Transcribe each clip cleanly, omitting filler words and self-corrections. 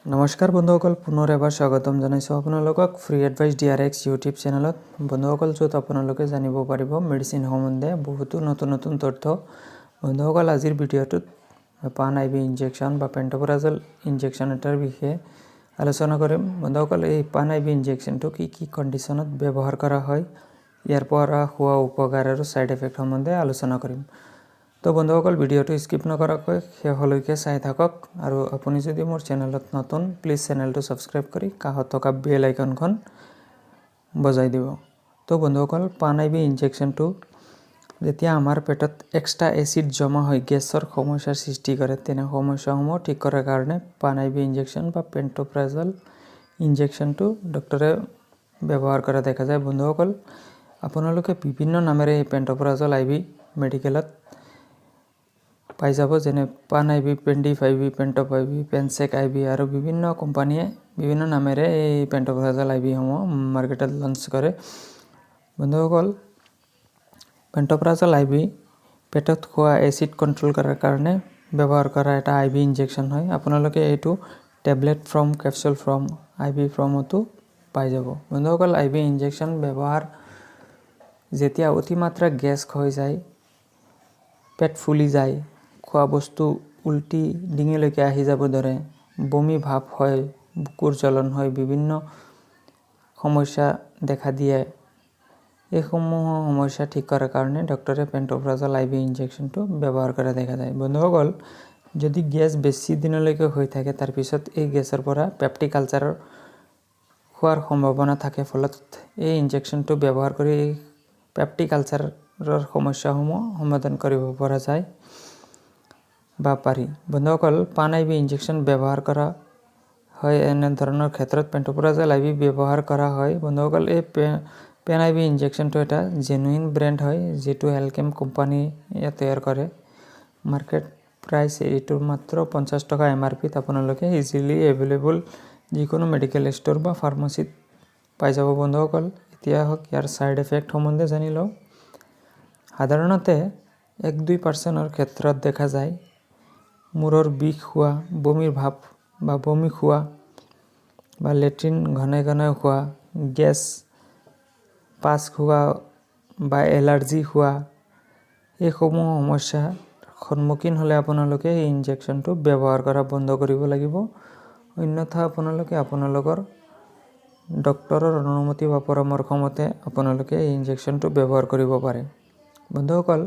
নমস্কাৰ বন্ধুসকল, পুনৰ এবাৰ স্বাগতম জনাইছোঁ আপোনালোকক ফ্ৰী এডভাইচ DRX ইউটিউব চেনেলত। বন্ধুসকল, য'ত আপোনালোকে জানিব পাৰিব মেডিচিন সম্বন্ধে বহুতো নতুন তথ্য। বন্ধুসকল, আজিৰ ভিডিঅ'টোত পান IV ইনজেকশ্যন বা পেণ্টোপ্ৰাজল ইনজেকশ্যন এটাৰ বিষয়ে আলোচনা কৰিম। বন্ধুসকল, এই পান IV ইনজেকশ্যনটো কি কণ্ডিশ্যনত ব্যৱহাৰ কৰা হয়, ইয়াৰ পৰা হোৱা উপকাৰ আৰু ছাইড এফেক্ট সম্বন্ধে আলোচনা কৰিম। তো বন্ধুসকল, ভিডিঅ'টো স্কিপ নকৰাকৈ শেষলৈকে চাই থাকক। আৰু আপুনি যদি মোৰ চেনেলত নতুন, প্লিজ চেনেলটো ছাবস্ক্ৰাইব কৰি কাষত থকা বেল আইকনখন বজাই দিব। তো বন্ধুসকল, পান IV ইনজেকশ্যনটো যেতিয়া আমাৰ পেটত এক্সট্ৰা এচিড জমা হৈ গেছৰ সমস্যাৰ সৃষ্টি কৰে, তেনে সমস্যাসমূহ ঠিক কৰাৰ কাৰণে পান IV ইনজেকশ্যন বা পেণ্টোপ্ৰাজল ইনজেকশ্যনটো ডক্টৰে ব্যৱহাৰ কৰা দেখা যায়। বন্ধুসকল, আপোনালোকে বিভিন্ন নামেৰে এই পেণ্টোপ্ৰাজল IV মেডিকেলত পাই যাব, যেনে পান IV, পেণ্ডিফ IV, পেণ্টপ IV, পেনচেক IV আৰু বিভিন্ন কোম্পানীয়ে বিভিন্ন নামেৰে এই পেণ্টোপ্ৰাজল IV সমূহ মাৰ্কেটত লঞ্চ কৰে। বন্ধুসকল, পেণ্টোপ্ৰাজল IV পেটত হোৱা এচিড কণ্ট্ৰল কৰাৰ কাৰণে ব্যৱহাৰ কৰা এটা IV ইনজেকশ্যন হয়। আপোনালোকে এইটো tablet form, capsule form, IV ফৰ্মতো পাই যাব। বন্ধুসকল, IV ইনজেকশ্যন ব্যৱহাৰ যেতিয়া অতিমাত্ৰা গেছ হৈ যায়, পেট ফুলি যায়, খোৱা বস্তু উল্টি ডিঙিলৈকে আহি যাব ধৰে, বমি ভাৱ হয়, বুকুৰ জ্বলন হয়, বিভিন্ন সমস্যা দেখা দিয়ে, এইসমূহ সমস্যা ঠিক কৰাৰ কাৰণে ডক্টৰে পেণ্টোপ্ৰাজল IV ইনজেকশ্যনটো ব্যৱহাৰ কৰা দেখা যায়। বন্ধুসকল, যদি গেছ বেছি দিনলৈকে হৈ থাকে, তাৰপিছত এই গেছৰ পৰা পেপটিক আলচাৰ হোৱাৰ সম্ভাৱনা থাকে। ফলত এই ইনজেকশ্যনটো ব্যৱহাৰ কৰি পেপটিক আলচাৰৰ সমস্যাসমূহ সমাধান কৰিব পৰা যায় বা পাৰি। বন্ধুসকল, পান IV ইনজেকশ্যন ব্যৱহাৰ কৰা হয় এনেধৰণৰ ক্ষেত্ৰত পেণ্টোপ্ৰাজল IV ব্যৱহাৰ কৰা হয়। বন্ধুসকল, এই পেন IV ইনজেকশ্যনটো এটা জেনুইন ব্ৰেণ্ড হয়, যিটো এলকেম কোম্পানীয়ে তৈয়াৰ কৰে। মাৰ্কেট প্ৰাইচ এইটোৰ মাত্ৰ 50 টকা MRPত আপোনালোকে ইজিলি এভেইলেবল যিকোনো মেডিকেল ষ্ট'ৰ বা ফাৰ্মাচীত পাই যাব। বন্ধুসকল, এতিয়া হওক ইয়াৰ ছাইড এফেক্ট সম্বন্ধে জানি লওঁ। সাধাৰণতে 1-2% ক্ষেত্ৰত দেখা যায় মূৰৰ বিষ হোৱা, বমিৰ ভাৱ বা বমি খোৱা বা লেট্ৰিন ঘনাই খোৱা, গেছ পাছ হোৱা বা এলাৰ্জি হোৱা, এইসমূহ সমস্যাৰ সন্মুখীন হ'লে আপোনালোকে এই ইনজেকশ্যনটো ব্যৱহাৰ কৰা বন্ধ কৰিব লাগিব। অন্যথা আপোনালোকে আপোনালোকৰ ডক্টৰৰ অনুমতি বা পৰামৰ্শ মতে আপোনালোকে এই ইনজেকশ্যনটো ব্যৱহাৰ কৰিব পাৰে। বন্ধুসকল,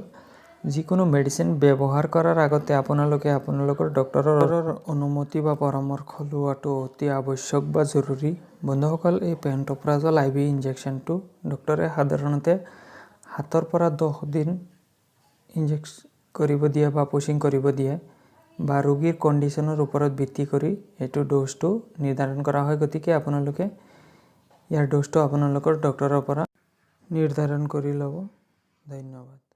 যিকোনো মেডিচিন ব্যৱহাৰ কৰাৰ আগতে আপোনালোকে আপোনালোকৰ ডক্টৰৰ অনুমতি বা পৰামৰ্শ লোৱাটো অতি আৱশ্যক বা জৰুৰী। বন্ধুসকল, এই পেণ্টোপ্ৰাজল IV ইনজেকশ্যনটো ডক্টৰে সাধাৰণতে 7 পৰা 10 দিন ইনজেক্ট কৰিব দিয়ে বা পুচিং কৰিব দিয়ে, বা ৰোগীৰ কণ্ডিশ্যনৰ ওপৰত ভিত্তি কৰি এইটো ড'জটো নিৰ্ধাৰণ কৰা হয়। গতিকে আপোনালোকে ইয়াৰ ড'জটো আপোনালোকৰ ডক্টৰৰ পৰা নিৰ্ধাৰণ কৰি ল'ব। ধন্যবাদ।